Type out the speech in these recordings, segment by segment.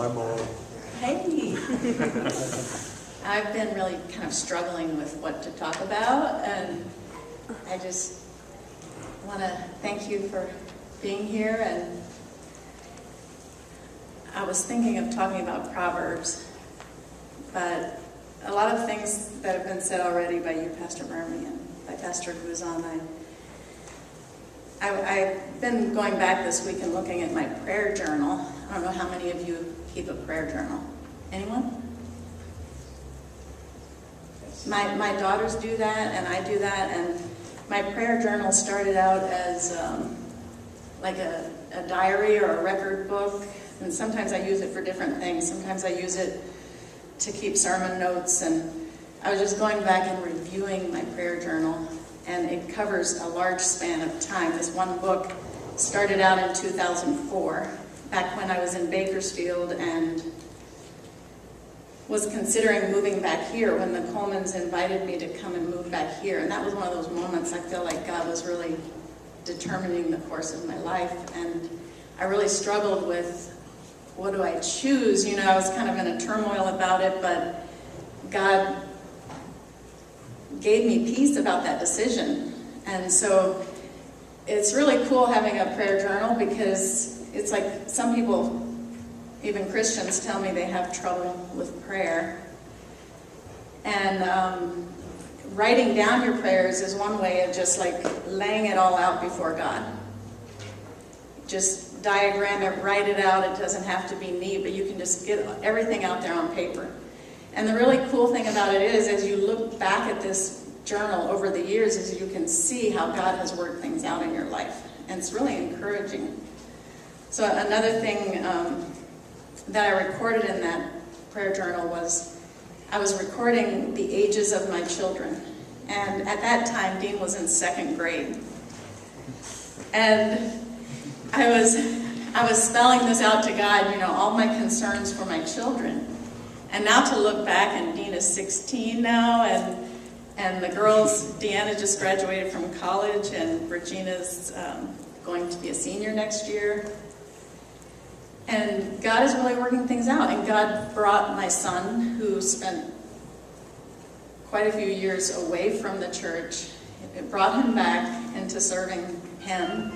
Hi, Mom. Hey. I've been really kind of struggling with what to talk about, and I just want to thank you for being here. And I was thinking of talking about Proverbs, but a lot of things that have been said already by you, Pastor Burmy, and by Pastor Guzan, I've been going back this week and looking at my prayer journal. I don't know how many of you keep a prayer journal. Anyone? My daughters do that, and I do that, and my prayer journal started out as like a diary or a record book, and sometimes I use it for different things. Sometimes I use it to keep sermon notes, and I was just going back and reviewing my prayer journal, and it covers a large span of time. This one book started out in 2004, back when I was in Bakersfield and was considering moving back here when the Colemans invited me to come and move back here. And that was one of those moments I feel like God was really determining the course of my life. And I really struggled with, what do I choose? You know, I was kind of in a turmoil about it, but God gave me peace about that decision. And so it's really cool having a prayer journal, because it's like some people, even Christians, tell me they have trouble with prayer. And writing down your prayers is one way of just like laying it all out before God. Just diagram it, write it out. It doesn't have to be neat, but you can just get everything out there on paper. And the really cool thing about it is, as you look back at this journal over the years, is you can see how God has worked things out in your life. And it's really encouraging. So another thing that I recorded in that prayer journal was, I was recording the ages of my children. And at that time, Dean was in 2nd grade. And I was spelling this out to God, you know, all my concerns for my children. And now to look back, and Dean is 16 now, and the girls, Deanna just graduated from college, and Regina's going to be a senior next year. And God is really working things out. And God brought my son, who spent quite a few years away from the church, it brought him back into serving him.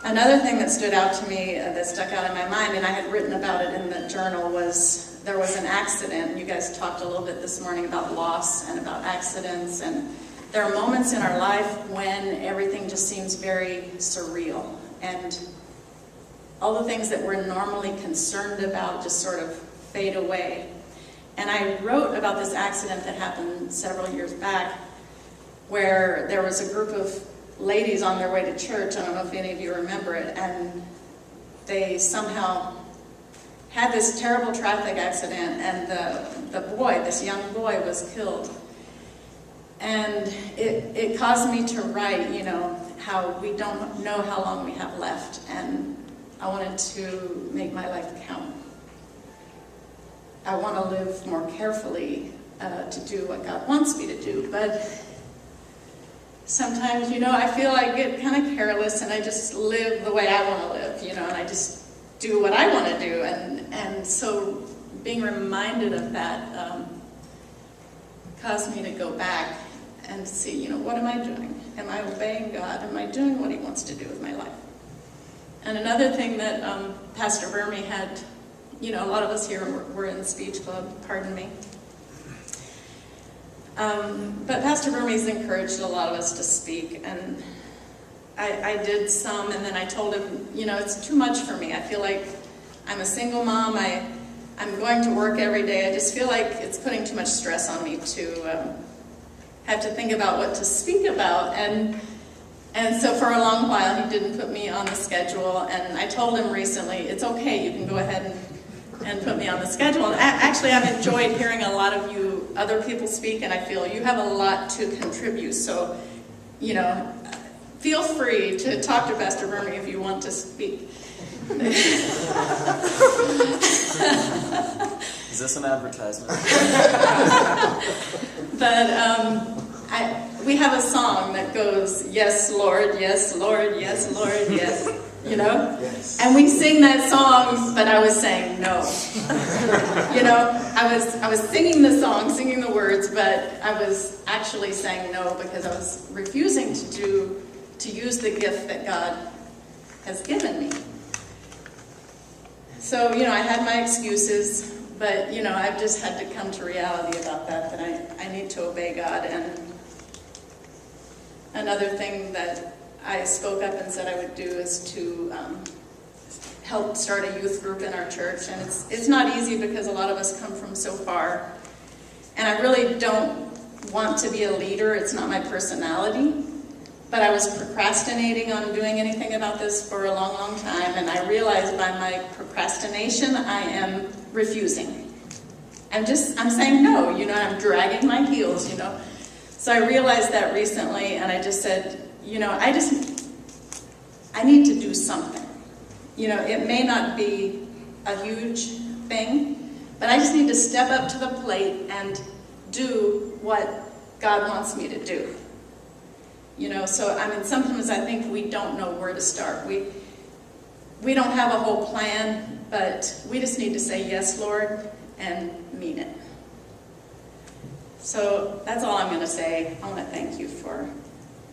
Another thing that stood out to me, that stuck out in my mind, and I had written about it in the journal, was there was an accident. You guys talked a little bit this morning about loss and about accidents. And there are moments in our life when everything just seems very surreal. And all the things that we're normally concerned about just sort of fade away. And I wrote about this accident that happened several years back, where there was a group of ladies on their way to church. I don't know if any of you remember it, and they somehow had this terrible traffic accident, and the boy, this young boy, was killed. And it caused me to write, you know, how we don't know how long we have left, and I wanted to make my life count. I want to live more carefully to do what God wants me to do. But sometimes, you know, I feel I get kind of careless, and I just live the way I want to live, you know, and I just do what I want to do. And so being reminded of that caused me to go back and see, you know, what am I doing? Am I obeying God? Am I doing what He wants to do with my life? And another thing that Pastor Burmy had, you know, a lot of us here were in the speech club, pardon me. But Pastor Burmy's encouraged a lot of us to speak, and I did some, and then I told him, you know, it's too much for me. I feel like I'm a single mom. I'm going to work every day. I just feel like it's putting too much stress on me to have to think about what to speak about. And so for a long while, he didn't put me on the schedule, and I told him recently, it's okay, you can go ahead and put me on the schedule. And actually, I've enjoyed hearing a lot of you, other people speak, and I feel you have a lot to contribute. So, you know, feel free to talk to Pastor Burmy if you want to speak. Is this an advertisement? But we have a song that goes, yes, Lord, yes, Lord, yes, Lord, yes. you know? Yes. And we sing that song, but I was saying no. You know, I was singing the song, singing the words, but I was actually saying no because I was refusing to use the gift that God has given me. So, you know, I had my excuses, but, you know, I've just had to come to reality about that I need to obey God. And another thing that I spoke up and said I would do is to help start a youth group in our church. And it's not easy because a lot of us come from so far. And I really don't want to be a leader. It's not my personality. But I was procrastinating on doing anything about this for a long, long time. And I realized by my procrastination, I am refusing. I'm saying no, you know, I'm dragging my heels, you know. So I realized that recently, and I just said, you know, I need to do something. You know, it may not be a huge thing, but I just need to step up to the plate and do what God wants me to do. You know, so I mean, sometimes I think we don't know where to start. We don't have a whole plan, but we just need to say, yes, Lord, and mean it. So that's all I'm going to say. I want to thank you for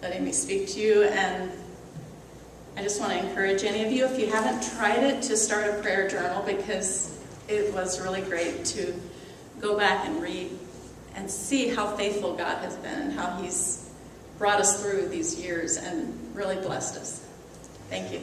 letting me speak to you, and I just want to encourage any of you, if you haven't tried it, to start a prayer journal, because it was really great to go back and read and see how faithful God has been and how He's brought us through these years and really blessed us. Thank you.